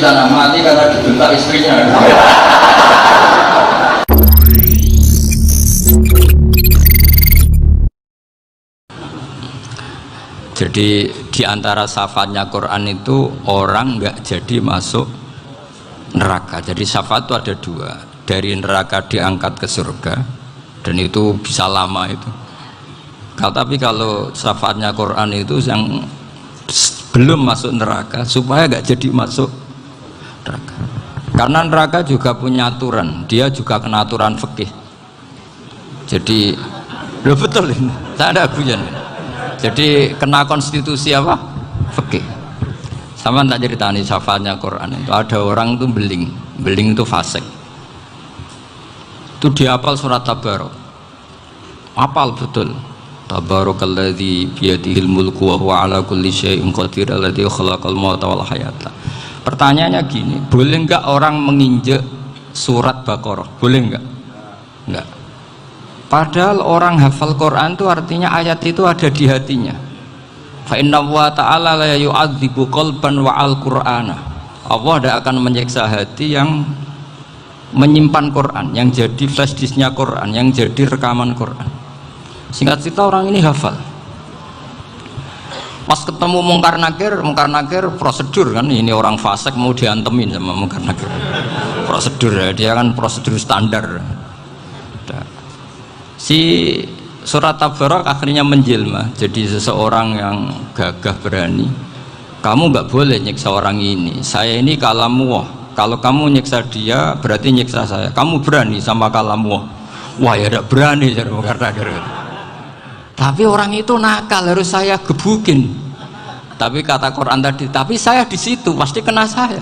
istana mati karena dibentak istrinya. Jadi di antara syafaatnya Quran itu orang nggak jadi masuk neraka. Jadi syafaat itu ada dua, dari neraka diangkat ke surga, dan itu bisa lama itu. Tapi kalau syafaatnya Quran itu yang belum masuk neraka supaya nggak jadi masuk neraka. Karena neraka juga punya aturan, dia juga kena aturan fikih. Jadi, loh betul ini, saya ada guyon. Jadi kena konstitusi apa? Fikih. Sama tak ceritani syafaatnya Quran itu ada orang itu beling itu fasik. Itu dihafal surat Tabarok. Hafal betul. Tabarakalladzi biyadihil mulku wa huwa ala kulli syai'in qadir alladzi khalaqal mauta wal hayata. Pertanyaannya gini, boleh enggak orang menginjak surat Baqarah? Boleh enggak? Enggak. Padahal orang hafal Quran itu artinya ayat itu ada di hatinya. Fa inna wa ta'ala la yu'adzibu qalban wa al-Qur'ana. Allah tidak akan menyiksa hati yang menyimpan Quran, yang jadi flash disknya Quran, yang jadi rekaman Quran. Singkat cerita orang ini hafal. Pas ketemu Mungkar Nakir prosedur kan, ini orang fasik mau diantemin sama Mungkar Nakir. Prosedur ya, dia kan prosedur standar. Si surat Tabarok akhirnya menjelma jadi seseorang yang gagah berani. Kamu nggak boleh nyiksa orang ini, saya ini kalamullah. Kalau kamu nyiksa dia berarti nyiksa saya. Kamu berani sama kalamullah? Wah ya tidak berani, jadi Mungkar Nakir. Tapi orang itu nakal, harus saya gebukin. Tapi kata Quran tadi, tapi saya di situ pasti kena saya.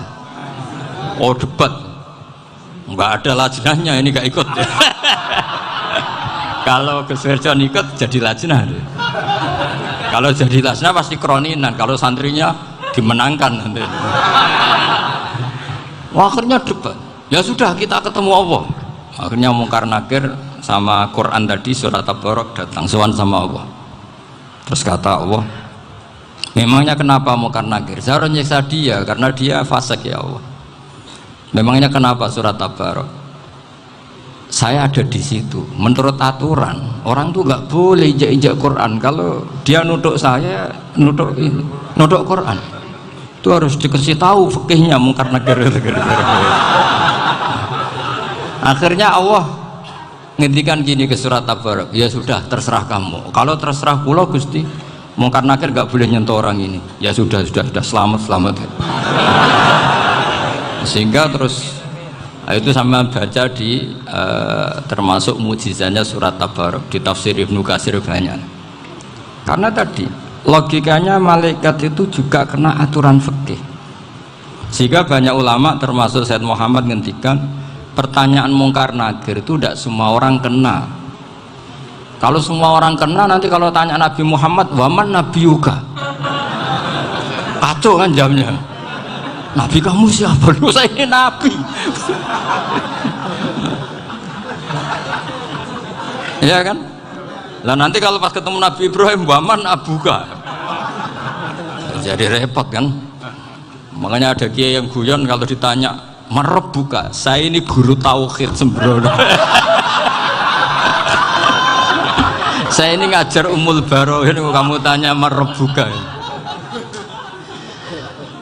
Oh debat, nggak ada lajnahnya, ini nggak ikut. Kalau Gus Werjon ikut jadi lajnah. Kalau jadi lajnah pasti kroninan, kalau santrinya dimenangkan nanti. Wah, akhirnya debat. Ya sudah, kita ketemu Allah. Akhirnya Mungkar Nakir sama Quran tadi surat Tabarok datang sowan sama Allah. Terus kata Allah, memangnya kenapa Mungkar Nakir? Saya harus nyiksa dia karena dia fasik ya Allah. Memangnya kenapa surat Tabarok? Saya ada di situ. Menurut aturan orang tuh nggak boleh injak-injak Quran. Kalau dia nutuk saya, nutuk Quran, itu harus dikasih tahu fikihnya Mungkar Nakir. Akhirnya Allah ngendikan gini ke surat Tabarok, ya sudah terserah kamu. Kalau terserah pulau Gusti, Mungkar Nakir nggak boleh nyentuh orang ini. Ya sudah selamat. Sehingga terus itu sama baca di termasuk mujizatnya surat Tabarok di tafsir Ibnu Katsir banyak. Karena tadi logikanya malaikat itu juga kena aturan fikih. Sehingga banyak ulama termasuk Said Muhammad ngendikan pertanyaan Mungkar Nakir itu tidak semua orang kena. Kalau semua orang kena, nanti kalau tanya Nabi Muhammad, waman nabiyuka, kacau kan jamnya. Nabi kamu siapa? Loh, saya ini Nabi. Ya kan? Lah nanti kalau pas ketemu Nabi Ibrahim, waman abuka, jadi repot kan? Makanya ada kiai yang guyon kalau ditanya merebuka, saya ini guru tauhid sembrono. Saya ini ngajar Ummul Baroin, kamu tanya merebuka.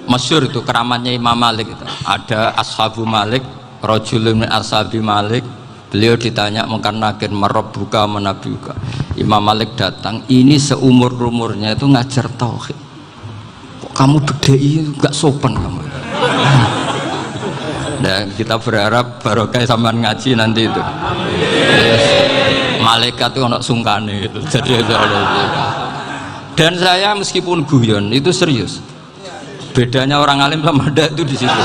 Masyhur itu keramatnya Imam Malik itu. Ada Ashabu Malik, rajulun min ashabi Malik, beliau ditanya Mungkar Nakir merebuka menabiuka. Imam Malik datang, ini seumur-umurnya itu ngajar tauhid. Kok kamu bedai enggak sopan kamu. Dan kita berharap barokah sampean ngaji nanti itu. Malaikat itu anak sungkane itu. Jadi dan saya meskipun guyon itu serius. Bedanya orang alim sama ndak itu di situ.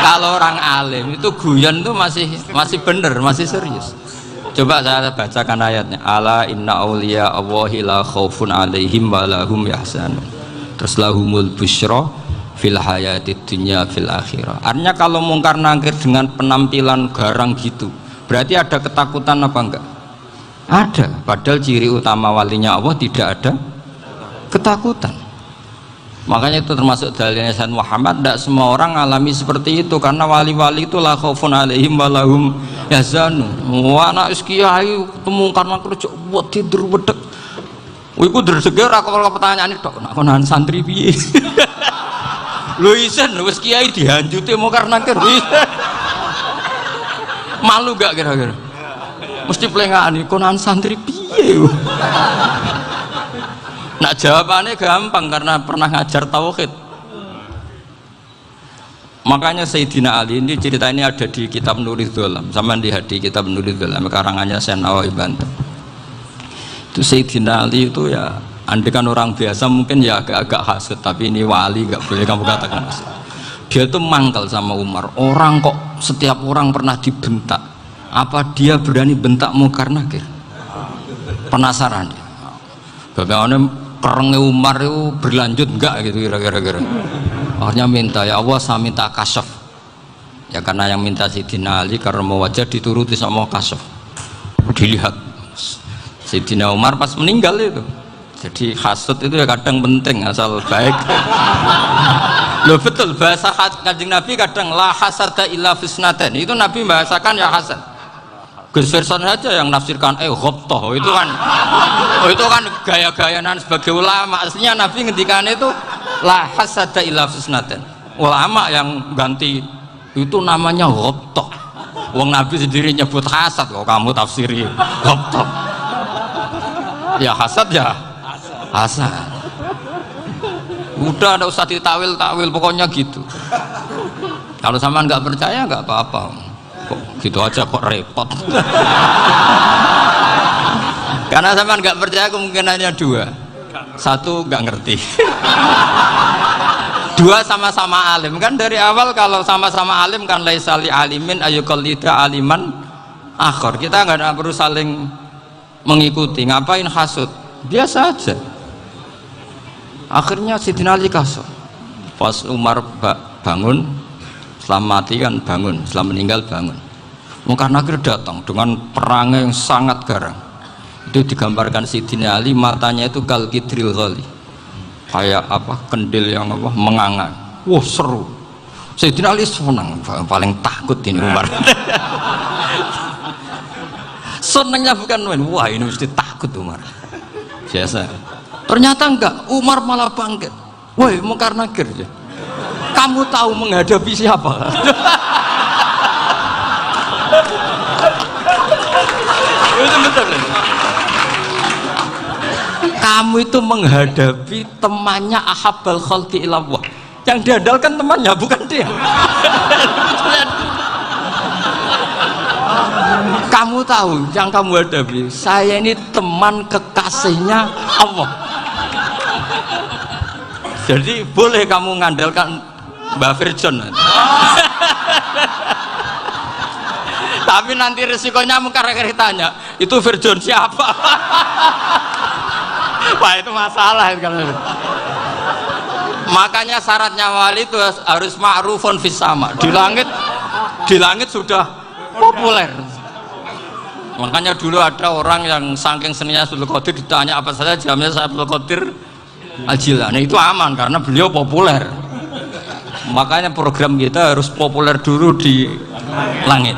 Kalau orang alim itu guyon itu masih bener, masih serius. Coba saya bacakan ayatnya. Ala inna auliya Allahi la khaufun alaihim wa lahum yahzanun. Terus lahumul busyra fil hayatid dunya fil akhirah. Artinya kalau Mungkar Nakir dengan penampilan garang gitu, berarti ada ketakutan apa enggak? Ada. Padahal ciri utama walinya Allah tidak ada ketakutan. Makanya itu termasuk dalilnya Sayyid Muhammad, tidak semua orang alami seperti itu, karena wali-wali itu la khaufun alaihim wa lahum yahzanun. Anak kiai ketemu karena kerja buat tidur bedek. Iku dresege ora kok pertanyaan tok, nek konan santri piye? Lho isen wis kiai dihanjuti mau karena ker. Malu gak kira-kira? Mesti plengane konan santri piye? Nak jawabannya gampang karena pernah ngajar tauhid. Makanya Sayyidina Ali ini cerita ini ada di kitab Nurul Dholam, sama di kitab Nurul Dholam karangannya Syekh Nawawi Banten. Itu Sayyidina Ali itu ya, andekan orang biasa mungkin ya agak-agak hasud, tapi ini wali gak boleh kamu katakan hasud. Dia tuh mangkal sama Umar. Orang kok setiap orang pernah dibentak, apa dia berani bentak Munkar Nakir? Penasaran dia. Bagaimana perangnya Umar itu berlanjut enggak gitu kira-kira. Akhirnya minta, ya Allah saya minta kasyaf. Ya karena yang minta Sayyidina Ali karena mau wajah dituruti sama kasyaf. Dilihat Sayyidina Umar pas meninggal itu. Jadi hasud itu ya kadang penting asal baik. Loh betul, bahasa Kanjeng Nabi kadang la hasada illa fisnaten. Itu Nabi bahasakan ya hasad. Gus Verson saja yang nafsirkan ghobtoh itu kan gaya-gayanan sebagai ulama. Aslinya Nabi ngendikan itu la hasada illa fisnaten. Ulama yang ganti itu namanya ghobtoh. Wong Nabi sendiri nyebut hasad, kok kamu tafsiri ghobtoh. Ya hasad ya hasad. Udah ada usah ditawil-tawil, pokoknya gitu. Kalau sampean nggak percaya nggak apa-apa. Kok gitu aja kok repot. Karena sampean nggak percaya kemungkinannya dua. Satu nggak ngerti. Dua sama-sama alim. Kan dari awal kalau sama-sama alim kan laisali alimin ayuqallida aliman akhir. Kita nggak perlu saling mengikuti. Ngapain hasud? Biasa aja. Akhirnya Sayyidina Ali kasih. Pas Umar bangun, setelah mati kan bangun, setelah meninggal bangun. Munkar Nakir datang dengan perangnya yang sangat garang. Itu digambarkan Sayyidina Ali, matanya itu kal kidril ghali, kayak apa, kendil yang apa mengangan. Wah seru. Sayyidina Ali senang, paling takut ini Umar. Senangnya bukan main, wah ini mesti takut Umar. Biasa. Ternyata enggak, Umar malah bangkit. Woi Munkar Nakir, kamu tahu menghadapi siapa? Itu betul. Kamu itu menghadapi temannya ahabbal khalqi ilallah. Yang diandalkan temannya bukan dia. Kamu tahu yang kamu hadapi, saya ini teman kekasihnya Allah. Jadi boleh kamu mengandalkan Mbak Virjon. Tapi nanti resikonya Munkar Nakir tanya, itu Virjon siapa? Wah itu masalah kan. Makanya syaratnya wali itu harus ma'rufun fis sama. Di langit sudah populer. Makanya dulu ada orang yang saking seninya Abdul Qadir ditanya apa saja jamnya saya Abdul Qadir Al-Jilani, itu aman karena beliau populer. Makanya program kita harus populer dulu di langit.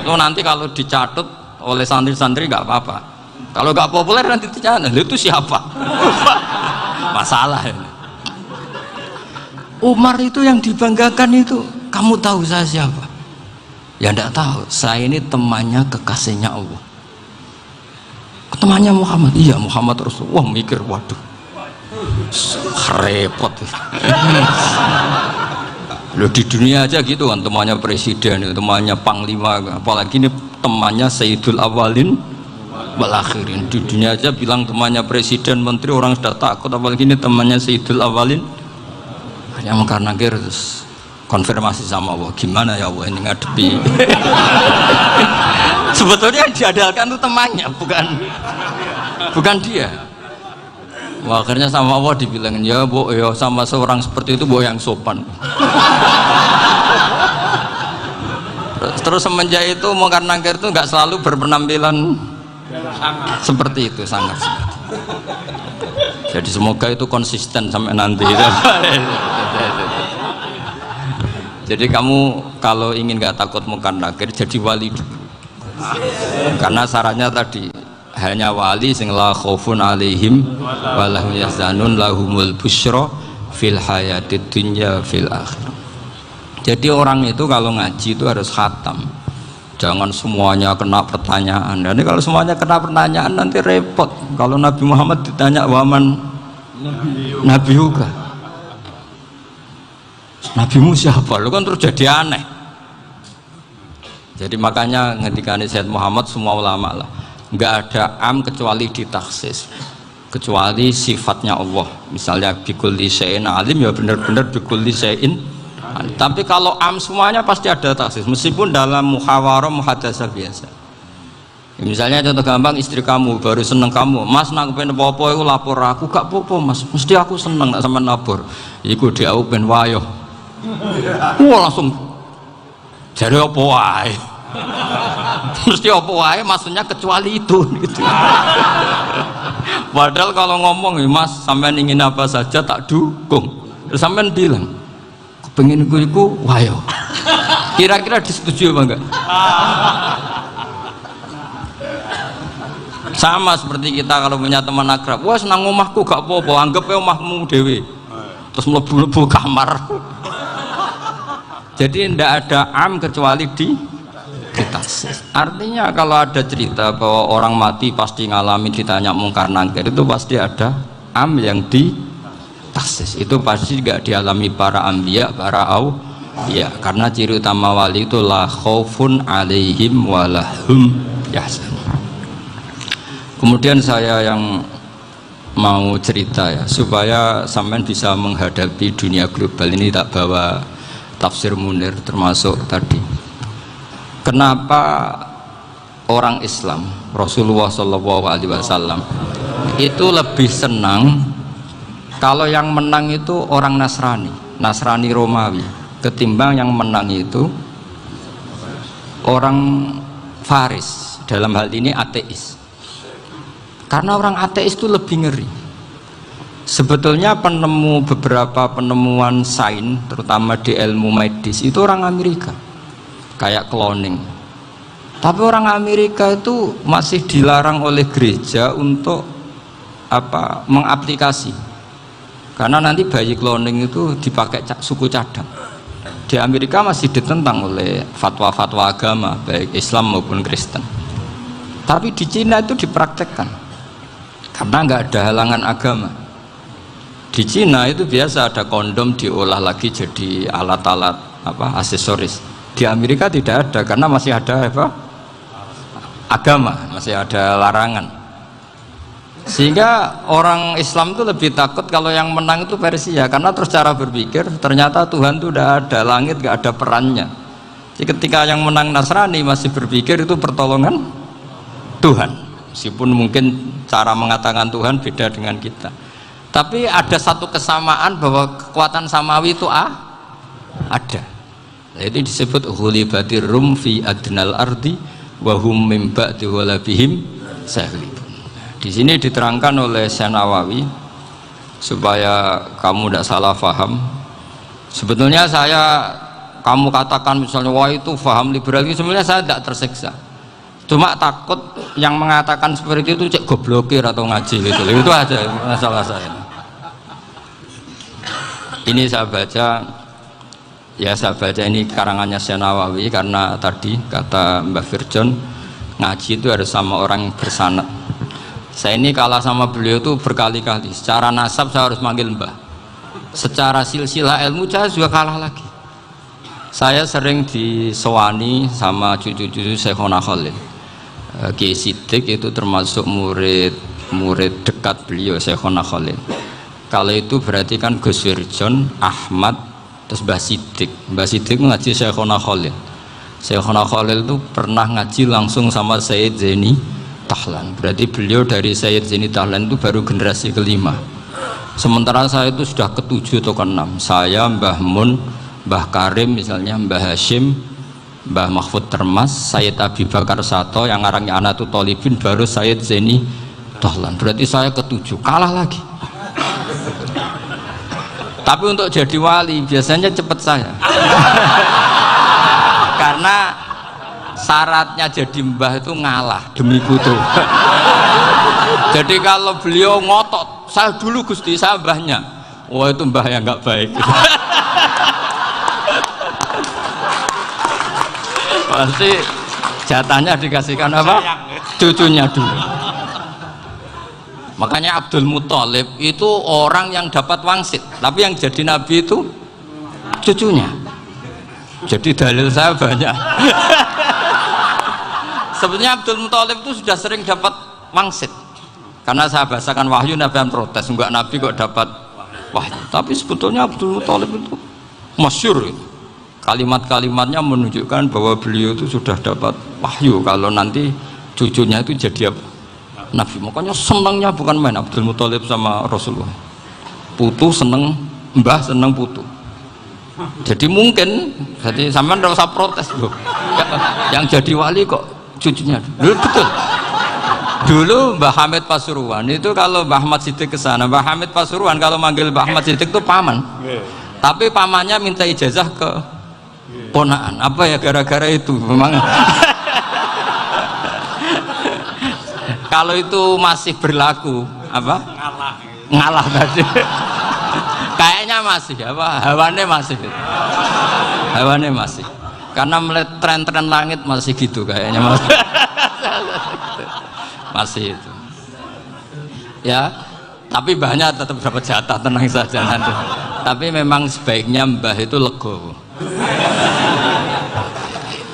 Itu nanti kalau dicatut oleh santri-santri nggak apa-apa. Kalau nggak populer nanti dicatat, itu siapa? Masalah ini. Umar itu yang dibanggakan itu, kamu tahu saya siapa? Ya enggak tahu, saya ini temannya kekasihnya Allah. Temannya Muhammad, iya Muhammad Rasulullah. Wah mikir, waduh repot. Loh di dunia aja gitu kan, temannya presiden, temannya panglima, apalagi ini temannya Sayyidul Awalin wal Akhirin. Di dunia aja bilang temannya presiden, menteri, orang sudah takut, apalagi ini temannya Sayyidul Awalin. Hanya Munkar Nakir terus konfirmasi sama Allah, gimana ya Allah ini ngadepi. Sebetulnya yang diandalkan itu temannya, bukan dia. Wah, akhirnya sama Allah dibilangin, ya bu, ya sama seorang seperti itu bu yang sopan. Terus semenjak itu Munkar Nakir itu nggak selalu berpenampilan seperti itu, sangat. Jadi semoga itu konsisten sampai nanti. Jadi kamu kalau ingin nggak takut munkar nakir jadi wali dulu. Karena syaratnya tadi hanya wali sing la khaufun alaihim walahum yahzanun lahumul busyra fil hayatid dunya fil akhirah. Jadi orang itu kalau ngaji itu harus khatam. Jangan semuanya kena pertanyaan. Nanti kalau semuanya kena pertanyaan nanti repot. Kalau Nabi Muhammad ditanya waman Nabi juga. Nabimu siapa? Lu kan terus jadi aneh. Jadi makanya ngendikane Sayyid Muhammad semua ulama lah, nggak ada am kecuali ditaksis, kecuali sifatnya Allah. Misalnya bikulli syai'in alim, ya benar-benar bikulli syai'in. Tapi kalau am semuanya pasti ada taksis, meskipun dalam muhawarah muhadasah biasa. Ya, misalnya contoh gampang, istri kamu baru seneng kamu, mas nak pengen apa-apa aku lapor aku, gak apa-apa mas, mesti aku seneng nak sama lapor. Iku dia aku pengen wayo. Wah langsung jadi apa wae. Mesti apa wae maksudnya kecuali itu gitu. Padahal kalau ngomong mas sampean ingin apa saja tak dukung. Terus sampean bilang pengen iku wayo. Kira-kira disetujui apa enggak? Sama seperti kita kalau punya teman akrab, wah senang omahku gak apa-apa, anggap ya omahmu dewe. Terus mlebu-mlebu kamar. Jadi tidak ada am kecuali ditaksis. Artinya kalau ada cerita bahwa orang mati pasti ngalami ditanya mungkar nakir, itu pasti ada am yang ditaksis. Itu pasti tidak dialami para anbiya, para auliya. Karena ciri utama wali itu la khaufun alaihim walahum yahzanun. Kemudian saya yang mau cerita ya, supaya sampean bisa menghadapi dunia global ini, tak bawa tafsir Munir termasuk tadi. Kenapa orang Islam Rasulullah SAW itu lebih senang kalau yang menang itu orang Nasrani Romawi, ketimbang yang menang itu orang Faris, dalam hal ini ateis. Karena orang ateis itu lebih ngeri. Sebetulnya beberapa penemuan sains, terutama di ilmu medis, itu orang Amerika, kayak cloning. Tapi orang Amerika itu masih dilarang oleh gereja untuk mengaplikasi. Karena nanti bayi cloning itu dipakai suku cadang. Di Amerika masih ditentang oleh fatwa-fatwa agama, baik Islam maupun Kristen. Tapi di Cina itu dipraktekkan, karena nggak ada halangan agama. Di Cina itu biasa ada kondom diolah lagi jadi alat-alat aksesoris. Di Amerika tidak ada karena masih ada agama, masih ada larangan. Sehingga orang Islam itu lebih takut kalau yang menang itu Persia, karena terus cara berpikir ternyata Tuhan itu tidak ada, langit nggak ada perannya. Jadi ketika yang menang Nasrani masih berpikir itu pertolongan Tuhan, meskipun mungkin cara mengatakan Tuhan beda dengan kita. Tapi ada satu kesamaan bahwa kekuatan samawi itu ada. Itu disebut ghulibatir rum fi adnal ardi wa hum min ba'di ghalabihim saghlibun. Di sini diterangkan oleh Syekh Nawawi supaya kamu tidak salah paham. Sebetulnya kamu katakan misalnya wah itu paham liberal, sebenarnya saya tidak tersiksa. Cuma takut yang mengatakan seperti itu cek goblokir atau ngaji gitu. Itu aja masalah saya. Ini saya baca ini karangannya Syekh Nawawi, karena tadi kata Mbak Firjon ngaji itu harus sama orang bersanad. Saya ini kalah sama beliau itu berkali-kali. Secara nasab saya harus manggil Mbah. Secara silsilah ilmu saya juga kalah lagi. Saya sering disewani sama cucu-cucu Syekhona Khalil. Kiai Siddiq itu termasuk murid dekat beliau, Syekhona Khalil. Kalau itu berarti kan Gus Wirjon, Ahmad, terus Mbah Siddiq. Mbah Siddiq ngaji Syekhona Khalil. Syekhona Khalil itu pernah ngaji langsung sama Sayyid Zaini Tahlan. Berarti beliau dari Sayyid Zaini Tahlan itu baru generasi kelima. Sementara saya itu sudah ke-7 atau ke-6. Saya, Mbah Mun, Mbah Karim misalnya, Mbah Hashim, Mbah Mahfud Termas, Sayyid Abi Bakar Sato, yang ngarangnya Anatul Tolibin, baru Sayyid Zaini Tahlan. Berarti saya ke-7, kalah lagi. Tapi untuk jadi wali biasanya cepet saya. Karena syaratnya jadi mbah itu ngalah demi putu. Jadi kalau beliau ngotot, saya dulu Gusti, saya mbahnya. Wah itu mbah yang nggak baik. Pasti jatahnya dikasihkan apa? Cucunya dulu. Makanya Abdul Muthalib itu orang yang dapat wangsit, tapi yang jadi nabi itu cucunya. Jadi dalil saya banyak. Sebetulnya Abdul Muthalib itu sudah sering dapat wangsit, karena saya bahasakan wahyu, Nabi yang protes, enggak nabi kok dapat wahyu. Tapi sebetulnya Abdul Muthalib itu masyhur, kalimat-kalimatnya menunjukkan bahwa beliau itu sudah dapat wahyu kalau nanti cucunya itu jadi apa? Nabi. Makanya senangnya bukan main Abdul Muthalib sama Rasulullah. Putu seneng mbah, seneng putu. Jadi mungkin, jadi sampean nggak usah protes loh. Yang jadi wali kok cucunya. Dulu betul. Dulu Mbah Hamid Pasuruan itu kalau Mbah Ahmad Siddiq ke sana, Mbah Hamid Pasuruan kalau manggil Mbah Ahmad Siddiq itu paman. Tapi pamannya minta ijazah ke ponaan. Apa ya gara-gara itu memang. Kalau itu masih berlaku apa? Ngalah tadi. Kayaknya masih apa? Hawane masih. Karena melihat tren-tren langit masih gitu kayaknya masih. Masih itu. Ya, tapi mbahnya tetap dapat jatah, tenang saja nanti. Tapi memang sebaiknya mbah itu legowo.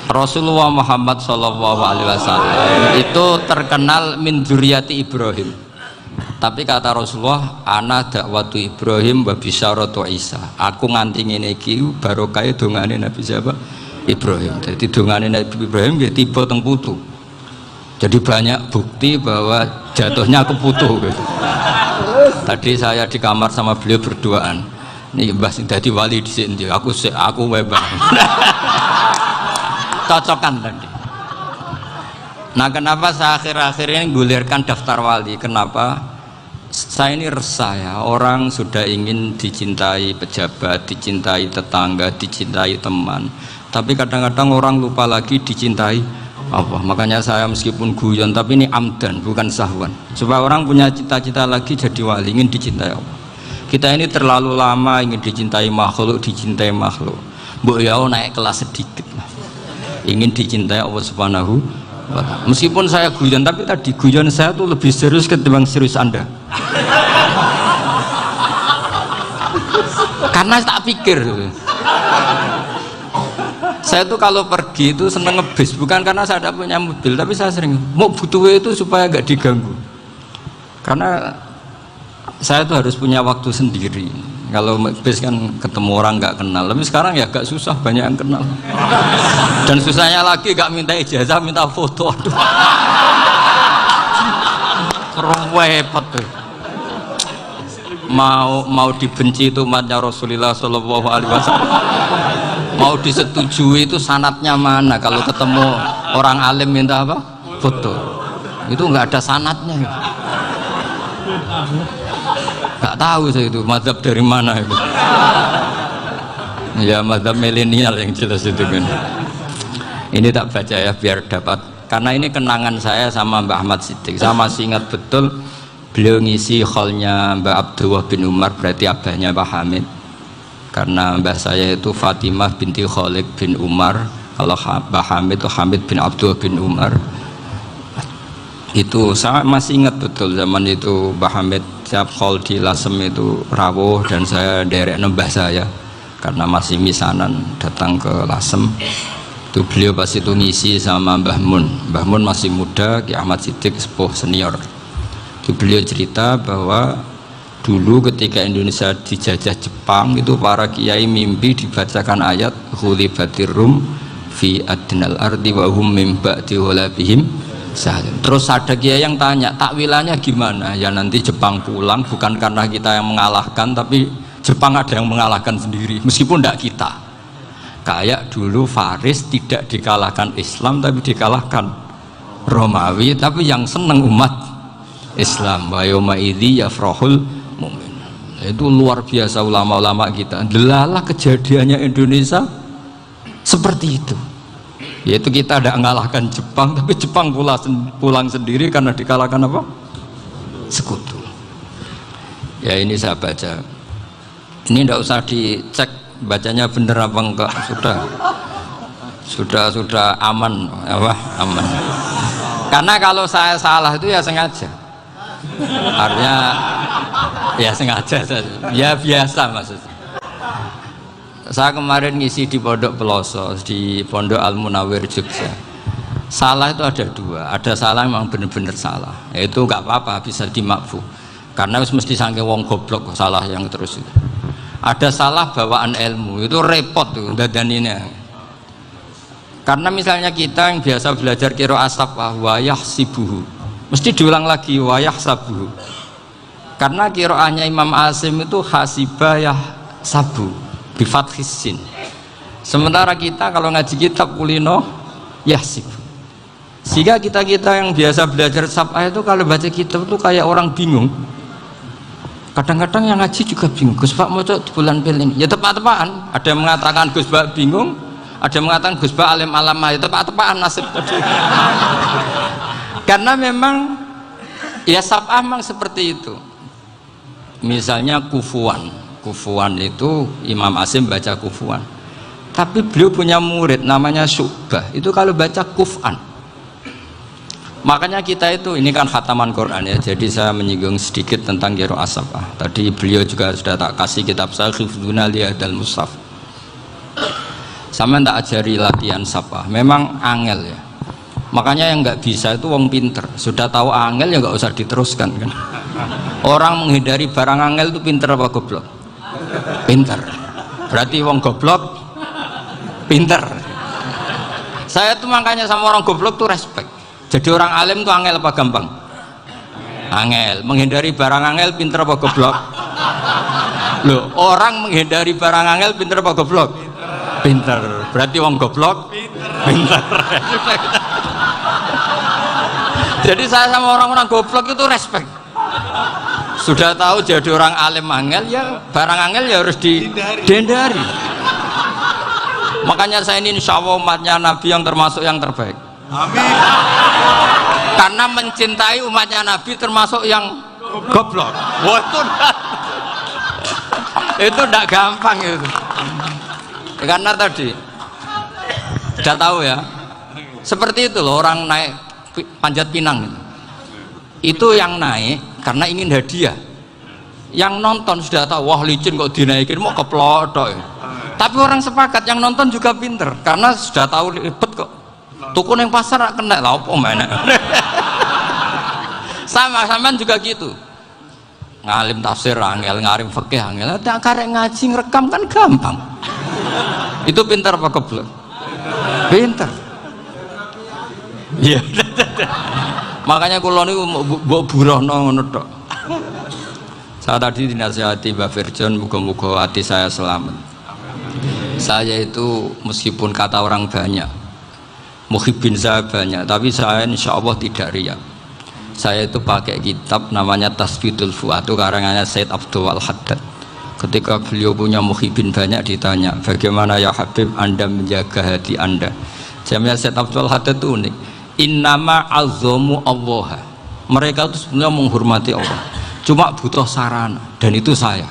Rasulullah Muhammad SAW itu terkenal min dzurriyyati Ibrahim. Tapi kata Rasulullah, ana dakwatu Ibrahim wa bisyaratu Isa. Aku nganti ngene iki barokah dongane Nabi siapa? Ibrahim. Jadi dongane Nabi Ibrahim nggih tiba teng putu. Jadi banyak bukti bahwa jatuhnya ke putu gitu. Tadi saya di kamar sama beliau berduaan. Nih Mbah sing dadi wali di sini, aku webang. Cocokan tadi. Nah kenapa saya akhir-akhir ini gulirkan daftar wali? Kenapa? Saya ini resah ya, orang sudah ingin dicintai pejabat, dicintai tetangga, dicintai teman, tapi kadang-kadang orang lupa lagi dicintai Allah. Makanya saya meskipun guyon tapi ini amdan, bukan sahwan, supaya orang punya cita-cita lagi jadi wali, ingin dicintai Allah. Kita ini terlalu lama ingin dicintai makhluk, mbok ya naik kelas sedikit lah, ingin dicintai Allah Subhanahu wa ta'ala. Meskipun saya guyon, tapi tadi guyon saya tuh lebih serius ketimbang serius Anda. Karena tak pikir saya tuh kalau pergi itu seneng ngebis, bukan karena saya tidak punya mobil, tapi saya sering mau butuh itu supaya gak diganggu, karena saya tuh harus punya waktu sendiri. Kalau bis kan ketemu orang nggak kenal, tapi sekarang ya agak susah, banyak yang kenal. Dan susahnya lagi nggak minta ijazah, minta foto. Aduh, repot tuh. Mau dibenci itu umatnya Rasulullah Shallallahu Alaihi Wasallam, mau disetujui itu sanatnya mana? Kalau ketemu orang alim minta apa? Foto. Itu nggak ada sanatnya. Nggak tahu saya itu mazhab dari mana itu. Ya mazhab milenial yang jelas itu kan. Ini tak baca ya biar dapat, karena ini kenangan saya sama Mbah Ahmad Siddiq. Saya masih ingat betul beliau ngisi hallnya Mbah Abdullah bin Umar, berarti abahnya Mbah Hamid. Karena mbah saya itu Fatimah binti Khalid bin Umar, kalau Mbah Hamid itu Hamid bin Abdullah bin Umar. Itu saya masih ingat betul zaman itu Mbah Hamid siap hall di Lasem itu rawuh, dan saya derek nembah saya karena masih misanan datang ke Lasem. Itu beliau pas itu ngisi sama Mbah Mun masih muda, Ki Ahmad Siddiq sepuh senior. Itu beliau cerita bahwa dulu ketika Indonesia dijajah Jepang itu para kiai mimpi dibacakan ayat ghulibatir rum fi adnal ardi wa hum min ba'di ghalabihim. Terus ada kiai yang tanya, takwilannya gimana? Ya nanti Jepang pulang bukan karena kita yang mengalahkan, tapi Jepang ada yang mengalahkan sendiri, meskipun tidak kita. Kayak dulu Faris tidak dikalahkan Islam, tapi dikalahkan Romawi, tapi yang seneng umat Islam. Wa yauma idzi yafrahul mu'min. Itu luar biasa ulama-ulama kita. Delalah kejadiannya Indonesia seperti itu. Yaitu kita tidak mengalahkan Jepang, tapi Jepang pulang sendiri karena dikalahkan apa? Sekutu. Ya ini saya baca. Ini tidak usah dicek bacanya bener apa enggak, sudah aman apa? Aman. Karena kalau saya salah itu ya sengaja. Artinya ya sengaja ya biasa maksudnya. Saya kemarin ngisi di Pondok Peloso, di Pondok Al Munawir Jogja. Salah itu ada dua, ada salah memang benar-benar salah, itu nggak apa-apa bisa dimakfu karena mesti sangke wong goblok salah yang terus itu. Ada salah bawaan ilmu, itu repot tuh dadannya. Karena misalnya kita yang biasa belajar qiraah safah wayah sibuhu, mesti diulang lagi wayah sabuhu. Karena qiraahnya Imam Asim itu hasibah yah sabu bifathis sin. Sementara kita kalau ngaji kitab kulino yahsib. Sehingga kita yang biasa belajar safah itu kalau baca kitab itu kayak orang bingung. Kadang-kadang yang ngaji juga bingung. Gus Pak mau coba bulan pilih ya tepat-tepaan. Ada yang mengatakan Gus Pak bingung, ada yang mengatakan Gus Pak alim alamah ya tepat-tepaan nasib tadi. Karena memang ya safah memang seperti itu. Misalnya kufuan itu Imam Asim baca kufuan, tapi beliau punya murid namanya Syu'bah, itu kalau baca kuf'an. Makanya kita itu, ini kan khataman Quran ya, jadi saya menyinggung sedikit tentang qiraah safah. Tadi beliau juga sudah tak kasih kitab saya Hifdzuna Lihadal Mushaf. Sama tak ajari latihan safah, memang angel ya. Makanya yang nggak bisa itu wong pinter, sudah tahu angel ya nggak usah diteruskan kan. Orang menghindari barang angel itu pinter apa goblok? Pinter. Berarti wong goblok pinter. Saya tuh makanya sama orang goblok tuh respect. Jadi orang alim tuh angel apa gampang? Angel. Menghindari barang angel pinter apa goblok? Loh, orang menghindari barang angel pinter apa goblok? Pinter. Berarti wong goblok pinter. Jadi saya sama orang-orang goblok itu respect. Sudah tahu jadi orang alim angel ya barang angel ya harus dihindari. Makanya saya ini insya Allah umatnya Nabi yang termasuk yang terbaik. Amin. Karena mencintai umatnya Nabi termasuk yang goblok. Wah itu tidak gampang itu. Karena tadi sudah tahu ya. Seperti itu loh orang naik Panjat Pinang itu yang naik karena ingin hadiah, yang nonton sudah tahu wah licin kok dinaikin mau keplodok ya. Tapi orang sepakat yang nonton juga pinter karena sudah tahu ribet kok tuku yang pasar kena lah apa mana. Sama juga gitu, ngalim tafsir angel, ngalim fikih angel, tak karek ngaji ngerekam kan gampang. Itu pinter apa goblok? Pinter. Iya. Makanya kulo niku mbok burohno ngono tok. Saya tadi dinasihati Mbak Virjon, muga-muga hati saya selamat. Saya itu meskipun kata orang banyak, muhibbin saya banyak, tapi saya insya Allah tidak riya. Saya itu pakai kitab namanya Tasbidul Fuad, itu karangannya Said Abdul Al-Haddad. Ketika beliau punya muhibbin banyak ditanya, bagaimana ya Habib Anda menjaga hati Anda? Jamnya Said Abdul Al-Haddad itu unik. Innama azzamu Allah. Mereka itu sebenarnya menghormati Allah, cuma butuh sarana, dan itu saya.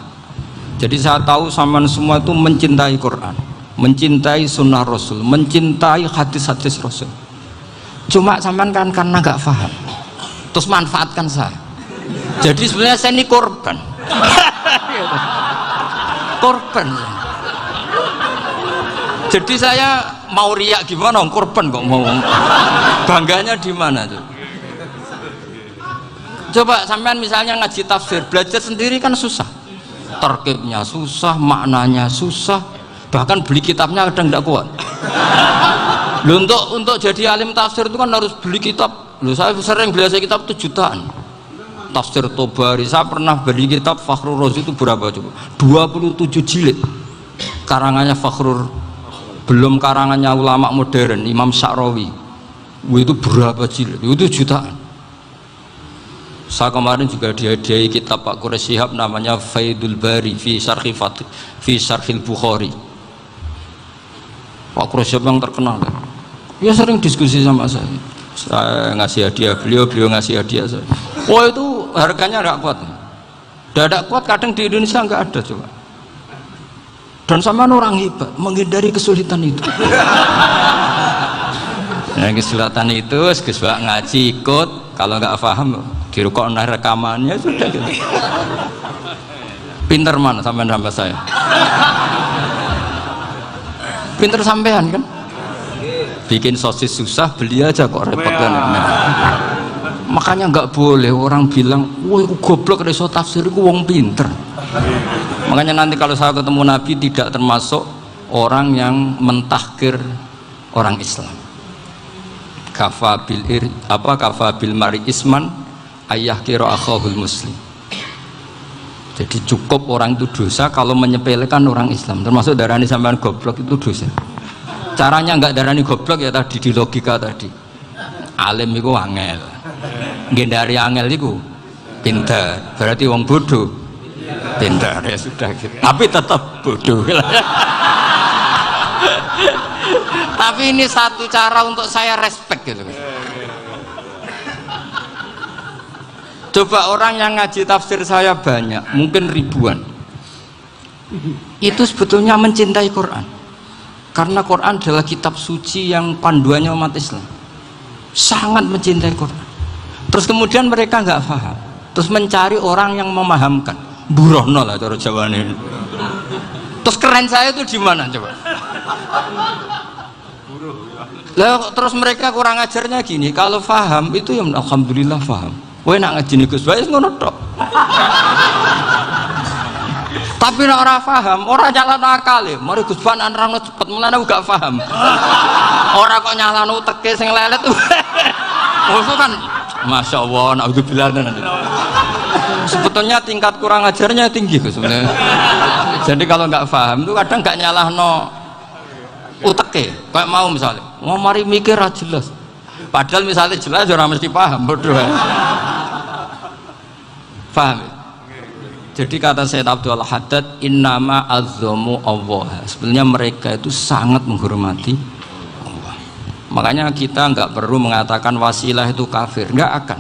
Jadi saya tahu sampean semua itu mencintai Quran, mencintai sunnah Rasul, mencintai hadis-hadis Rasul. Cuma sampean kan karena nggak paham, terus manfaatkan saya. Jadi sebenarnya saya ini korban. Korban. Jadi saya mau riak gimana? Korban kok mau. Bangganya di mana tuh? Coba sampean misalnya ngaji tafsir, belajar sendiri kan susah. Terkibnya susah, maknanya susah. Bahkan beli kitabnya kadang tidak kuat. Loh, untuk jadi alim tafsir itu kan harus beli kitab. Loh, saya sering belajar kitab itu jutaan. Tafsir Tobari, saya pernah beli kitab Fakhrur Razi itu berapa coba? 27 jilid. Karangannya Fakhrur, belum karangannya ulama modern Imam Sya'rawi. Itu berapa jilid? Itu jutaan. Saya kemarin juga dihadiahi kitab Pak Quraish Shihab namanya Faidul Bari fi Syarhil Bukhari. Pak Quraish Shihab yang terkenal kan? Ya sering diskusi sama saya ngasih hadiah beliau ngasih hadiah saya. Oh itu harganya nggak kuat. Tidak kuat kadang di Indonesia nggak ada coba. Dan sama orang hebat menghindari kesulitan itu. Nah, kesulitan itu sebab ngaji ikut, kalau nggak paham dirukok rekamannya sudah gitu. Pinter mana sampean sama saya? Pinter sampean kan? Bikin sosis susah, beli aja kok repot kan? Makanya nggak boleh orang bilang, wah goblok reso tafsir, wong pinter. Makanya nanti kalau saya ketemu Nabi tidak termasuk orang yang mentahkir orang Islam. Kafabil mari isman ayah kira akhahul muslim. Jadi cukup orang itu dosa kalau menyepelekan orang Islam, termasuk darani sampean goblok itu dosa. Caranya enggak darani goblok ya tadi di logika tadi. Alim itu angel, gendari angel itu pinter, berarti wong bodoh pinter ya sudah gitu. Tapi tetap bodoh. Tapi ini satu cara untuk saya respect gitu. Coba orang yang ngaji tafsir saya banyak, mungkin ribuan. Itu sebetulnya mencintai Quran. Karena Quran adalah kitab suci yang panduannya umat Islam. Sangat mencintai Quran. Terus kemudian mereka nggak paham. Terus mencari orang yang memahamkan. Burono lah cara Jawane. Terus keren saya itu di mana coba? Lah terus mereka kurang ajarnya gini, kalau paham itu ya alhamdulillah paham. Kowe nak ngaji Gus Bae ngono tok. Tapi nek ora paham, ora nyalano akal e. Mari Gus Bae nerangno cepet mulane aku gak paham. Ora kok nyalano uteke sing lelet. Itu kan Masya Allah, naudzubillah. Sebetulnya tingkat kurang ajarnya tinggi sebenarnya. Jadi kalau nggak paham itu kadang nggak nyalahno uteke. Kayak mau misalnya, mau mari mikir aja jelas. Padahal misalnya jelas orang mesti paham, bodoh. Paham? Jadi kata Sayyid Abdul Haddad, innama azzamu Allah. Sebenarnya mereka itu sangat menghormati Allah. Makanya kita nggak perlu mengatakan wasilah itu kafir, nggak akan.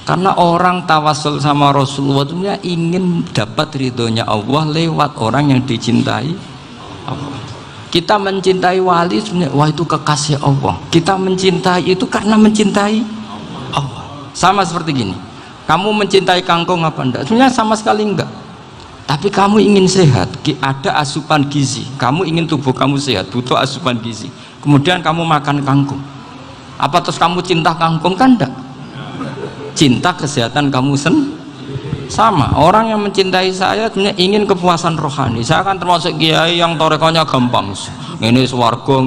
Karena orang tawasul sama Rasulullah itu ingin dapat ridhonya Allah lewat orang yang dicintai Allah. Kita mencintai wali sebenarnya, wah itu kekasih Allah. Kita mencintai itu karena mencintai Allah. Sama seperti gini, kamu mencintai kangkung apa enggak? Sebenarnya sama sekali enggak. Tapi kamu ingin sehat, ada asupan gizi. Kamu ingin tubuh kamu sehat, butuh asupan gizi. Kemudian kamu makan kangkung. Apa terus kamu cinta kangkung? Kan enggak. Cinta kesehatan kamu sama. Orang yang mencintai saya sebenarnya ingin kepuasan rohani. Saya kan termasuk kiai yang torekonya gampang. Ini swarga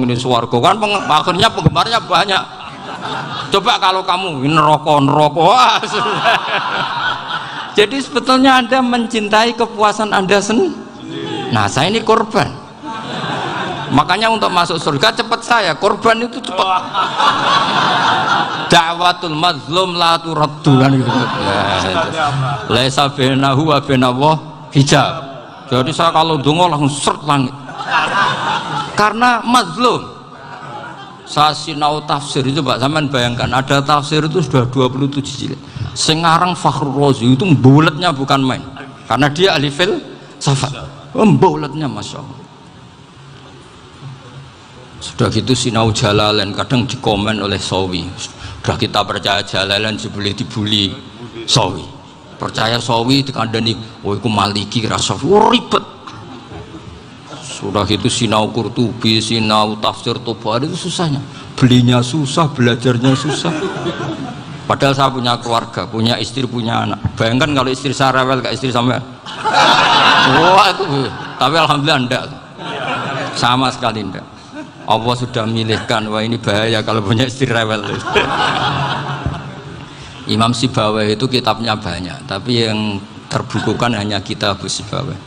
kan akhirnya penggemarnya banyak. Coba kalau kamu neraka. Jadi sebetulnya Anda mencintai kepuasan Anda sendiri. Nah, saya ini korban. Makanya untuk masuk surga cepat saya, korban itu cepat. Da'watul mazlum la turaddu kan gitu. Laisa bainahu wa bainallah hijab. Jadi saya kalau donga langsung seret langit. Karena mazlum. Saya sinau tafsir itu Pak, sampean bayangkan ada tafsir itu sudah 27 jilid. Sing aran Fakhrul Razi itu mbuletnya bukan main. Karena dia ahli filsafat. Mbuletnya Masya Allah. Sudah gitu sinau Jalalain kadang dikomen oleh Sawi. Sudah kita percaya Jalalain sebeli dibuli Sawi. Percaya Sawi dikandani, oh iku Maliki rasa ribet. Sudah gitu sinau Qurtubi, sinau tafsir Tabari itu susahnya. Belinya susah, belajarnya susah. Padahal saya punya keluarga, punya istri, punya anak. Bayangkan kalau istri saya rewel kayak istri sampean. Wah itu. Tapi alhamdulillah enggak. Sama sekali enggak. Allah sudah milihkan, wah ini bahaya kalau punya istri rewel. Imam Sibawai itu kitabnya banyak, tapi yang terbukukan hanya kitab Sibawai.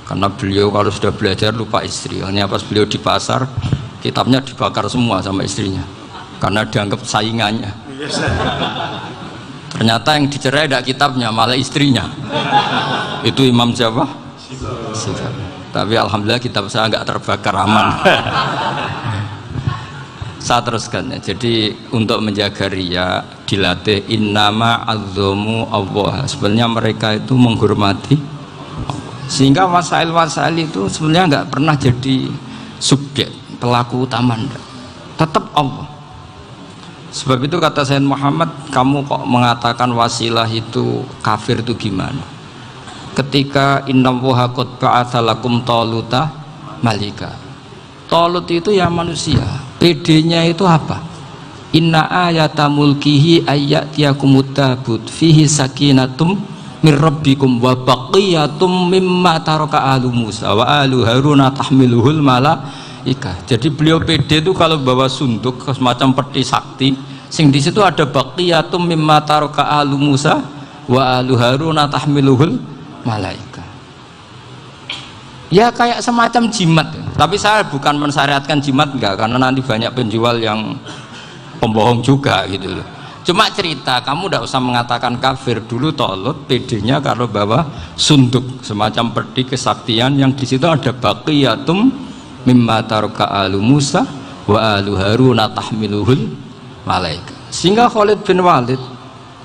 Karena beliau kalau sudah belajar lupa istri. Hanya pas beliau di pasar, kitabnya dibakar semua sama istrinya. Karena dianggap saingannya. Ternyata yang dicerai tidak kitabnya, malah istrinya. Itu Imam siapa? Syifa. Tapi alhamdulillah kitab saya nggak terbakar, aman. Saya teruskan ya. Jadi untuk menjaga riya dilatih innama azzamu Allah. Sebenarnya mereka itu menghormati Allah. Sehingga wasail-wasail itu sebenarnya nggak pernah jadi subjek pelaku utama, tetap Allah. Sebab itu kata Sayyid Muhammad, kamu kok mengatakan wasilah itu kafir itu gimana? Ketika innallaha qad ba'atsa lakum taluta malika. Talut itu ya manusia. PD-nya itu apa? Inna ayata mulkihi ayyatiyakumut tabut fihi sakinatum mir rabbikum wa baqiyatum mimma taraka alu Musa wa alu Haruna tahmiluhul malaika. Jadi beliau PD itu kalau bawa sunduk semacam peti sakti, sing di situ ada baqiyatum mimma taraka alu Musa wa alu Haruna tahmiluhul malaika. Ya kayak semacam jimat ya. Tapi saya bukan mensyariatkan jimat, enggak, karena nanti banyak penjual yang pembohong juga gitu loh. Cuma cerita, kamu tidak usah mengatakan kafir. Dulu Talut PD-nya kalau bawa sunduk semacam peti kesaktian yang di situ ada baqiyatum mimma taraka alu Musa wa alu Haruna tahmiluhul malaika. Sehingga Khalid bin Walid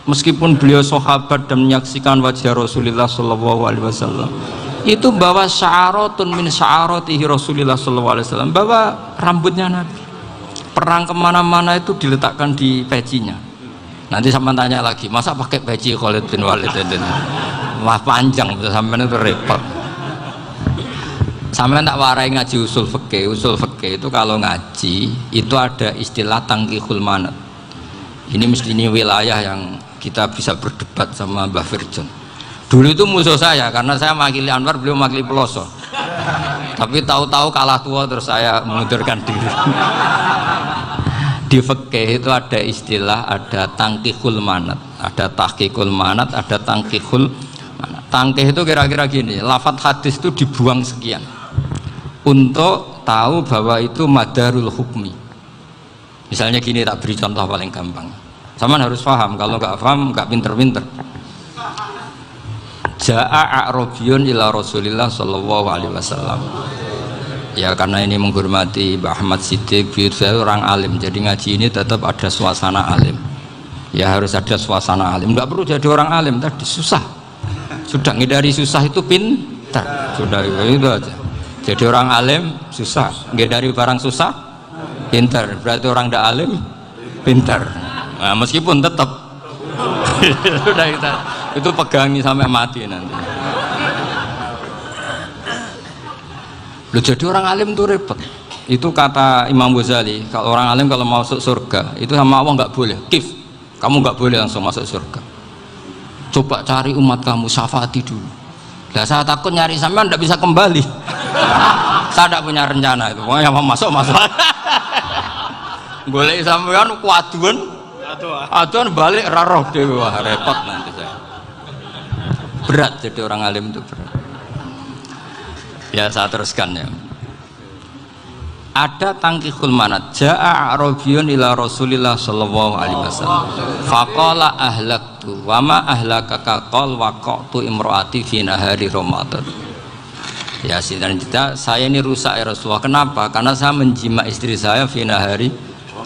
meskipun beliau sahabat dan menyaksikan wajah Rasulullah SAW, itu bawa sya'aratun min sya'aratihi Rasulullah SAW, bawa rambutnya Nabi. Perang kemana-mana itu diletakkan di pecinya. Nanti sama tanya lagi, masa pakai peci Khalid bin Walid itu? Wah panjang, sampai itu repot. Sampai tak warai ngaji usul fikih. Usul fikih itu kalau ngaji itu ada istilah tangkihul manat. Ini mesti ini wilayah yang kita bisa berdebat sama Mbah Firjon. Dulu itu musuh saya karena saya makili Anwar, beliau makili Peloso. Tapi tahu-tahu kalah tua terus saya mengundurkan diri. Di fikih itu ada istilah, ada tangkihul manat, ada tahqiqul manat, ada tangkihul manat. Tangkih itu kira-kira gini, lafadz hadis itu dibuang sekian untuk tahu bahwa itu madarul hukmi. Misalnya gini, tak beri contoh paling gampang. Sama harus paham, kalau nggak paham nggak pinter-pinter. Ja'a a'rabiyun ila Rasulillah sallallahu alaihi wasallam. Ya karena ini menghormati Mbah Ahmad Siddiq, saya orang alim, jadi ngaji ini tetap ada suasana alim. Ya harus ada suasana alim, nggak perlu jadi orang alim tadi susah. Sudah ngindari susah itu pintar, sudah itu aja. Jadi orang alim susah, ngindari barang susah pintar, berarti orang tidak alim pintar. Nah, meskipun tetap sudah itu pegangi sampai mati nanti. Loh, jadi orang alim itu repot. Itu kata Imam Ghazali, kalau orang alim kalau mau masuk surga itu sama Allah nggak boleh. Kif, kamu nggak boleh langsung masuk surga. Coba cari umat kamu, syafaati dulu. Nah, saya takut nyari sampean tidak bisa kembali. Saya tidak punya rencana itu. Pokoknya mau masuk. Golek sampean kuaduan. Aduan balik raroh dewe, wah repot nanti saya. Berat jadi orang alim itu berat. Ya saya teruskan ya. Ada tangkihul manat. Ja'a a'rabiyun ila Rasulillah sallallahu alaihi wasallam. Faqala ahlaktu wa ma ahlakaka qal waqatu imraati fi nahari Ramadan. Ya sidang saya ini rusak ya Rasulullah. Kenapa? Karena saya menjima istri saya fi nahari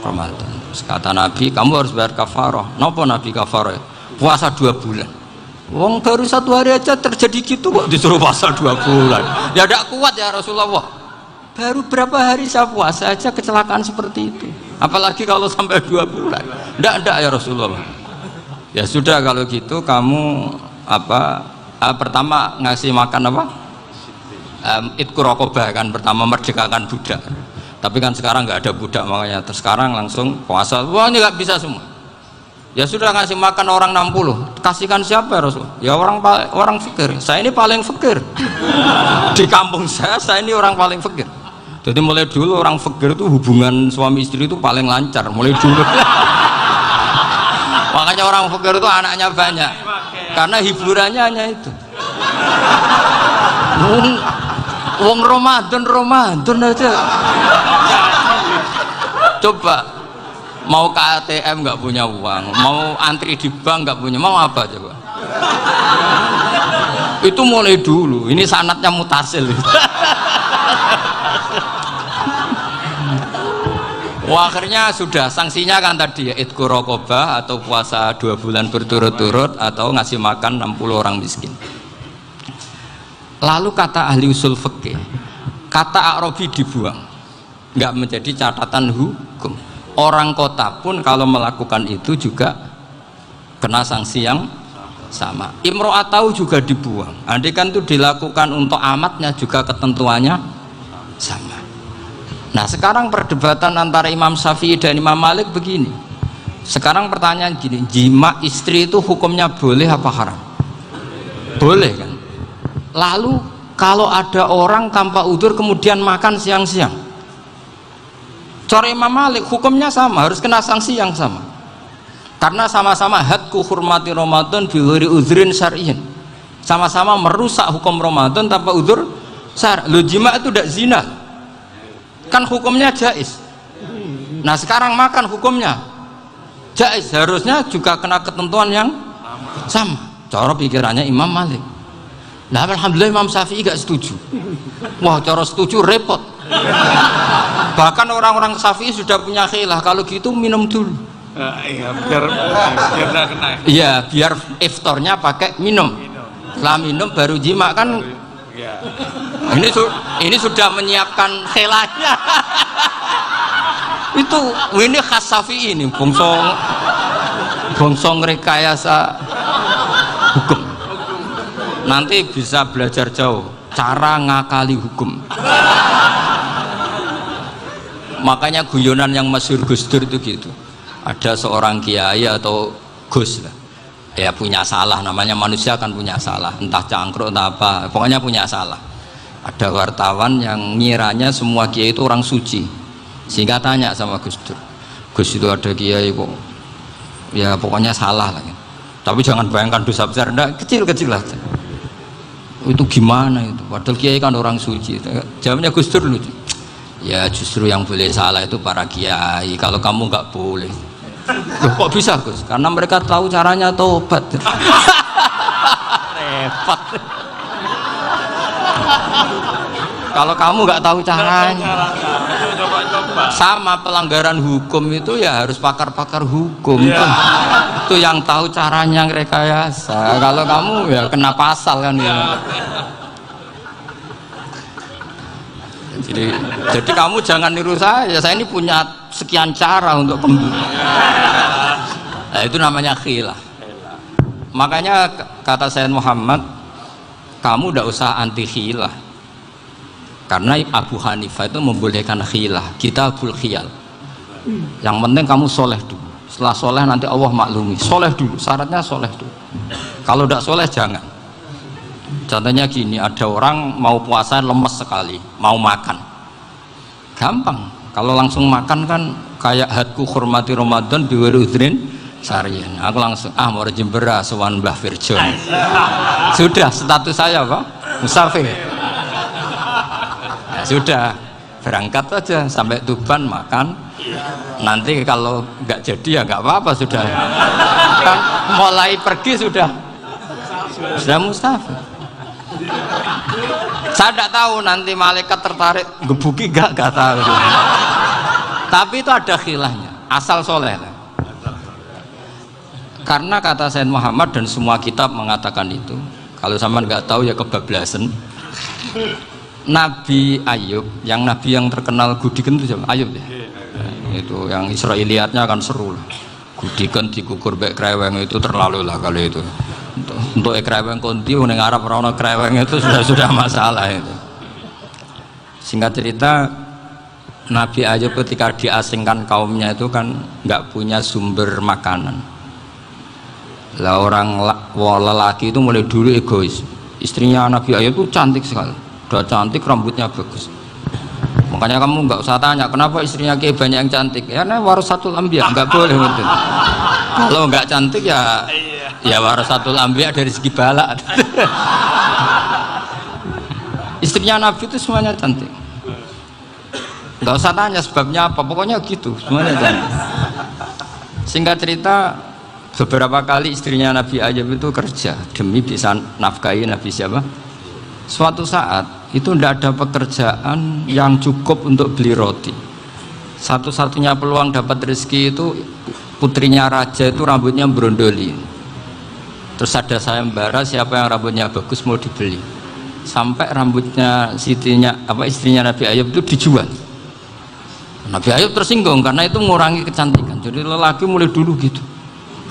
Ramadan. Kata Nabi, kamu harus bayar kafarah. Napa Nabi kafarah? Puasa 2 bulan. Wong baru 1 hari aja terjadi gitu kok disuruh puasa 2 bulan. Ya tidak kuat ya Rasulullah. Baru berapa hari saya puasa aja kecelakaan seperti itu. Apalagi kalau sampai 2 bulan. Tidak ya Rasulullah. Ya sudah kalau gitu kamu pertama ngasih makan apa? Itqu raqabah kan, pertama merdekakan budak. Tapi kan sekarang nggak ada budak, makanya sekarang langsung puasa. Wah ini nggak bisa semua. Ya sudah ngasih makan orang 60, kasihkan siapa ya Rasul? Ya orang fakir. Saya ini paling fakir di kampung saya ini orang paling fakir. Jadi mulai dulu orang fakir itu hubungan suami istri itu paling lancar mulai dulu. Makanya orang fakir itu anaknya banyak karena hiburannya hanya itu. Wong Ramadan aja. Coba Mau ke ATM nggak punya uang, mau antri di bank nggak punya, mau apa coba? Itu mulai dulu. Ini sanatnya mutasil. Wah, akhirnya sudah sanksinya kan tadi ya, idku rokobah atau puasa 2 bulan berturut-turut atau ngasih makan 60 orang miskin. Lalu kata ahli usul fikih, kata A'rabi dibuang, nggak menjadi catatan hukum. Orang kota pun kalau melakukan itu juga kena sanksi yang sama. Imro'atau juga dibuang. Andai kan itu dilakukan untuk amatnya juga ketentuannya sama. Nah sekarang perdebatan antara Imam Syafi'i dan Imam Malik begini. Sekarang pertanyaan gini, jima istri itu hukumnya boleh apa haram? Boleh kan? Lalu kalau ada orang tanpa udzur kemudian makan siang-siang, cara Imam Malik hukumnya sama, harus kena sanksi yang sama. Karena sama-sama hadku hurmati Ramadan bighairi udzrin syar'iyyin. Sama-sama merusak hukum Ramadan tanpa udzur syar'. Lo jima itu tidak zina. Kan hukumnya jais. Nah sekarang makan hukumnya jais, harusnya juga kena ketentuan yang sama. Cara pikirannya Imam Malik. Nah alhamdulillah Imam Syafi'i gak setuju. Wah cara setuju repot. Bahkan orang-orang Syafi'i sudah punya khilaf, kalau gitu minum dulu. Iya biar nggak kena. Iya biar iftarnya pakai minum. Setelah minum baru jima kan. Ya. Ini sudah menyiapkan khilafnya. Ini khas Syafi'i ini, bongsong rekayasa hukum. Nanti bisa belajar jauh cara ngakali hukum. Makanya guyonan yang masyhur Gus Dur itu gitu. Ada seorang kiai atau Gus lah, ya punya salah, namanya manusia kan punya salah, entah cangkruk entah apa, pokoknya punya salah. Ada wartawan yang ngiranya semua kiai itu orang suci, sehingga tanya sama Gus Dur, Gus itu ada kiai kok ya pokoknya salah lah gitu. Tapi jangan bayangkan dosa besar, enggak, kecil-kecil aja. Itu gimana itu, padahal kiai kan orang suci. Jawabnya Gus Dur lucu, ya justru yang boleh salah itu para kiai, kalau kamu nggak boleh. Loh, kok bisa Gus? Karena mereka tahu caranya tobat. Repot. Kalau kamu nggak tahu caranya, sama pelanggaran hukum itu ya harus pakar-pakar hukum. Itu yang tahu caranya rekayasa. Kalau kamu ya kena pasal kan ya. Jadi kamu jangan niru saya ini punya sekian cara untuk nah, itu namanya khilaf. Makanya kata Sayyid Muhammad, kamu tidak usah anti khilaf, karena Abu Hanifah itu membolehkan khilaf, kitabul khiyal. Yang penting kamu soleh dulu, setelah soleh nanti Allah maklumi. Soleh dulu, syaratnya soleh dulu. Kalau tidak soleh jangan. Contohnya gini, ada orang mau puasa lemes sekali, mau makan, gampang. Kalau langsung makan kan kayak hadku hormati Ramadan bighairi udzrin syar'iyyin. Aku langsung mau jembera sowan Mbah Firjon. Sudah status saya Pak musafir. Ya, sudah berangkat aja sampai Tuban makan. Nanti kalau nggak jadi ya nggak apa-apa, sudah kan mulai pergi sudah musafir. Saya tidak tahu nanti malaikat tertarik gebuki nggak tahu. Tapi itu ada khilafnya, asal soleh. Karena kata Sayyid Muhammad dan semua kitab mengatakan itu. Kalau sama nggak tahu ya kebablasan. Nabi Ayub, yang nabi yang terkenal Gudiken itu siapa? Ayub ya. Itu yang Israiliyatnya kan seru lah. Gudiken dikukur bek kreweng itu terlalu lah kali itu. Untuk kreweng konti ning Arab ora ono kreweng itu sudah masalah itu. Singkat cerita, Nabi Ayub ketika diasingkan kaumnya itu kan nggak punya sumber makanan. Lah orang lelaki itu mulai dulu egois. Istrinya Nabi Ayub itu cantik sekali, udah cantik, rambutnya bagus. Makanya kamu nggak usah tanya kenapa istrinya kayak banyak yang cantik. Ya nah warasatul anbiya, nggak boleh gitu. Kalau nggak cantik ya warasatul anbiya dari segi balak. Istrinya Nabi itu semuanya cantik. Nggak usah tanya sebabnya apa, pokoknya gitu, semuanya cantik. Singkat cerita, beberapa kali istrinya Nabi Ayub itu kerja demi bisa nafkahi Nabi siapa? Suatu saat itu tidak ada pekerjaan yang cukup untuk beli roti. Satu-satunya peluang dapat rezeki itu putrinya raja itu rambutnya brondoli. Terus ada sayembara siapa yang rambutnya bagus mau dibeli. Sampai rambutnya istrinya Nabi Ayub itu dijual. Nabi Ayub tersinggung karena itu mengurangi kecantikan. Jadi lelaki mulai dulu gitu.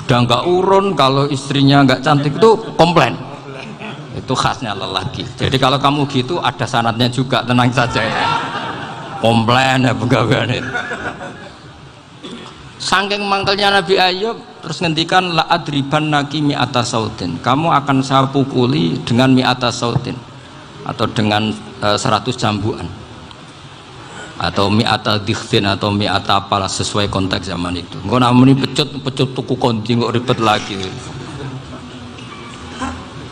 Udah nggak urun kalau istrinya nggak cantik itu komplain. Itu khasnya lelaki. Jadi kalau kamu gitu ada sanatnya juga, tenang saja ya. Komplain ya pegawaian itu. Saking mangkelnya Nabi Ayub terus ngendikan la adriban naki mi'ata sautin. Kamu akan saya pukuli dengan mi'ata sautin atau dengan 100 jambuan. Atau mi'ata dikhtin atau mi'ata apalah sesuai konteks zaman itu. Engko namanya pecut tuku konti kok ribet lagi.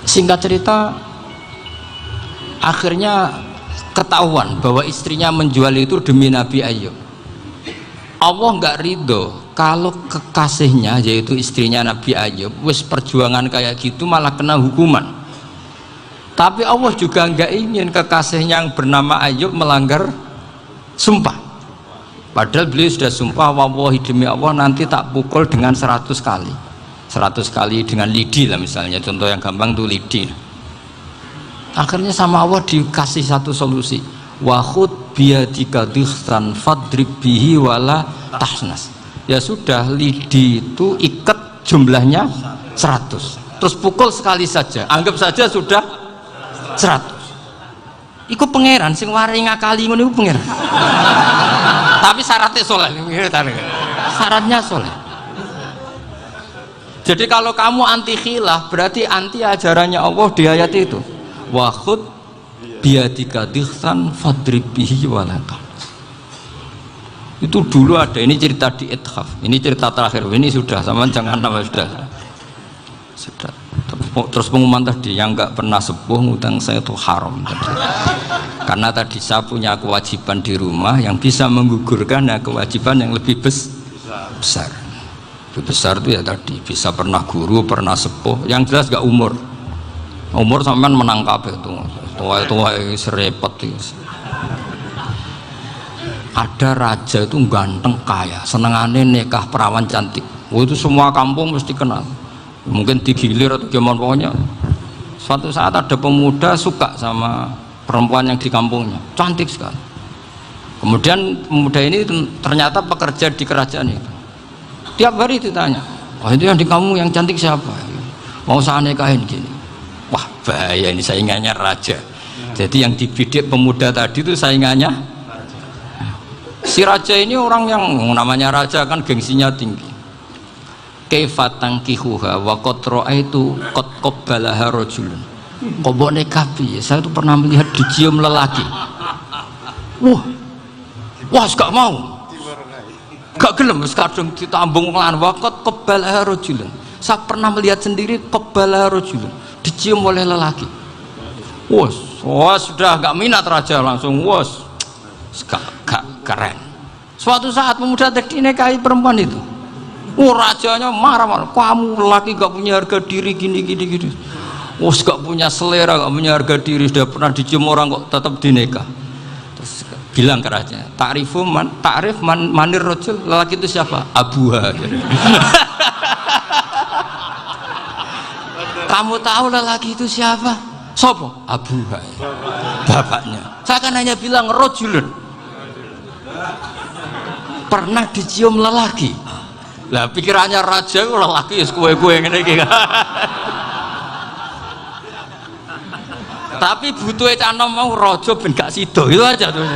Singkat cerita, akhirnya ketahuan bahwa istrinya menjual itu demi Nabi Ayub. Allah nggak ridho kalau kekasihnya yaitu istrinya Nabi Ayub wis perjuangan kayak gitu malah kena hukuman. Tapi Allah juga nggak ingin kekasihnya yang bernama Ayub melanggar sumpah. Padahal beliau sudah sumpah, wallahi demi Allah nanti tak pukul dengan 100 kali. 100 kali dengan lidi lah misalnya, contoh yang gampang tuh lidi. Akhirnya sama Allah dikasih satu solusi. Wa khud biyadika dikhtan fadrib bihi wala tahnas. Ya sudah, lidi itu ikat jumlahnya 100. Terus pukul sekali saja. Anggap saja sudah 100. Iku pangeran sing warai ngakali ngono iku pangeran. Tapi syaratnya soleh. Syaratnya soleh. Jadi kalau kamu anti khilaf berarti anti ajarannya Allah di ayat itu. Wa khud biyadika dikhtan fadrib bihi walata. Itu dulu ada, ini cerita di Ithaf. Ini cerita terakhir. Ini sudah sama jangan nama sudah. Terus pengumuman tadi yang nggak pernah sepuh ngutang saya itu haram tadi. Karena tadi saya punya kewajiban di rumah yang bisa menggugurkan ya kewajiban yang lebih besar. Lebih besar itu ya tadi bisa pernah guru, pernah sepuh, yang jelas gak umur sampean menang kabeh itu tua serepet itu. Ada raja itu ganteng kaya, senengane nikah perawan cantik. Itu semua kampung mesti kenal. Mungkin digilir atau gimana pokoknya. Suatu saat ada pemuda suka sama perempuan yang di kampungnya, cantik sekali. Kemudian pemuda ini ternyata pekerja di kerajaan itu. Tiap hari ditanya, wah itu yang di kamu yang cantik siapa? Mau saya nikahin gini. Wah bahaya ini saingannya raja. Jadi yang dibidik pemuda tadi itu saingannya. Si raja ini orang yang namanya raja kan gengsinya tinggi. Kaifatang kihuha wa qad ra'aitu qad qabbalaha rajulun. Kok mbok nikah piye? Saya itu pernah melihat dicium lelaki. Wah gak mau. Gak gelem wis kadung ditambung lan waqat qabbalaha rajulun. Saya pernah melihat sendiri qabbalaha rajulun, dicium oleh lelaki. Sudah gak minat raja langsung gak keren. Suatu saat pemuda tadi nikahi perempuan itu. Rajanya marah-marah, kamu lelaki gak punya harga diri gini. Gak punya selera, gak punya harga diri, sudah pernah dicium orang kok tetap dinikah. Terus bilang ke raja, ta'rif manir rajul, lelaki itu siapa? Abuha. Kamu tahu lelaki itu siapa? Sopo? Abuha. Bapaknya. Saya kan hanya bilang rajulun. Pernah dicium lelaki. Lah pikirannya raja lelaki kue ngene iki. Tapi butuhe canom mau raja ben gak sida itu aja tuh.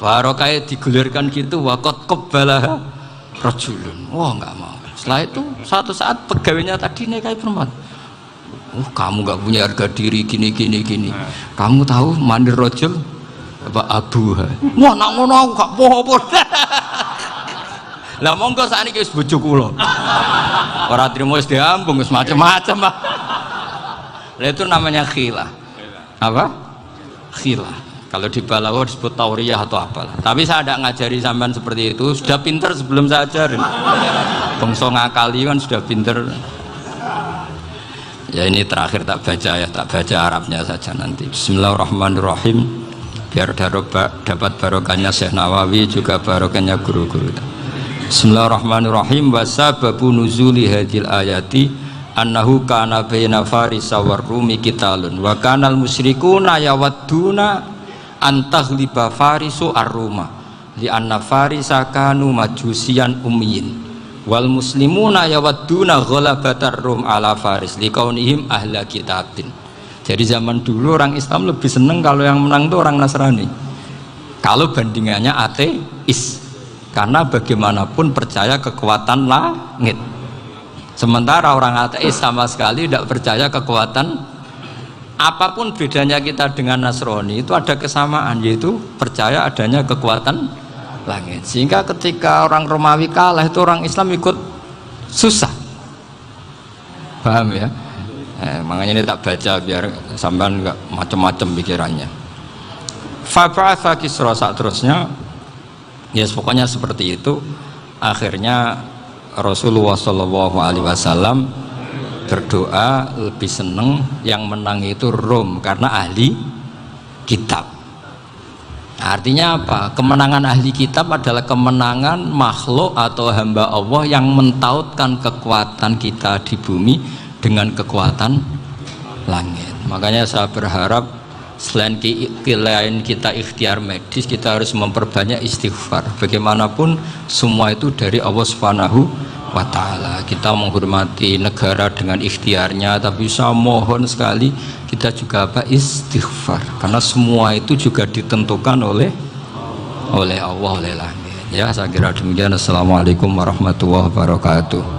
Barokah digulirkan gitu waqat qabbalah rajulun. Wah enggak mau. Setelah itu suatu saat pegawainya tadi nikahi perempuan. Kamu enggak punya harga diri gini. Kamu tahu mandir rajul apa abuha. Wah nak ngono aku gak apa-apa. Lah monggo sakniki wis bojo kula. Ora trimo wis diambung wis macam-macam, Pak. Lah itu namanya khilah. Apa? Khilah. Kalau di Balawo disebut tauriyah atau apalah. Tapi saya tidak ngajari sampean seperti itu. Sudah pinter sebelum saya ajarin. Bongso ngakali kan sudah pinter. Ya ini terakhir tak baca ya, tak baca Arabnya saja nanti. Bismillahirrahmanirrahim. Biar dapat barokahnya Syekh Nawawi juga barokahnya guru-guru. Bismillahirrahmanirrahim. Wasababu nuzuli hadil ayati annahu kana baina farisa war rumi qitalun wa kanal musyrikuna yawadduna antaghliba farisu ar-ruma li anna farisa kanu majusiyan ummiyin wal muslimuna yawadduna ghalabatar rum ala faris liqaunihim ahla kitabin. Jadi zaman dulu orang Islam lebih seneng kalau yang menang itu orang Nasrani, kalau bandingannya ateis, karena bagaimanapun percaya kekuatan langit. Sementara orang ateis sama sekali tidak percaya kekuatan. Apapun bedanya kita dengan Nasrani itu ada kesamaan, yaitu percaya adanya kekuatan langit. Sehingga ketika orang Romawi kalah itu orang Islam ikut susah. Paham ya? Makanya ini tak baca biar sampean enggak macam-macam pikirannya. Fab'atha Kisra saat terusnya, ya pokoknya seperti itu. Akhirnya Rasulullah SAW berdoa lebih seneng yang menang itu Rom karena ahli kitab. Artinya apa? Kemenangan ahli kitab adalah kemenangan makhluk atau hamba Allah yang mentautkan kekuatan kita di bumi dengan kekuatan langit. Makanya saya berharap selain kita ikhtiar medis, kita harus memperbanyak istighfar. Bagaimanapun semua itu dari Allah Subhanahu wa ta'ala. Kita menghormati negara dengan ikhtiarnya, tapi saya mohon sekali kita juga istighfar, karena semua itu juga ditentukan oleh Allah, oleh langit. Ya, saya kira demikian. Assalamualaikum warahmatullahi wabarakatuh.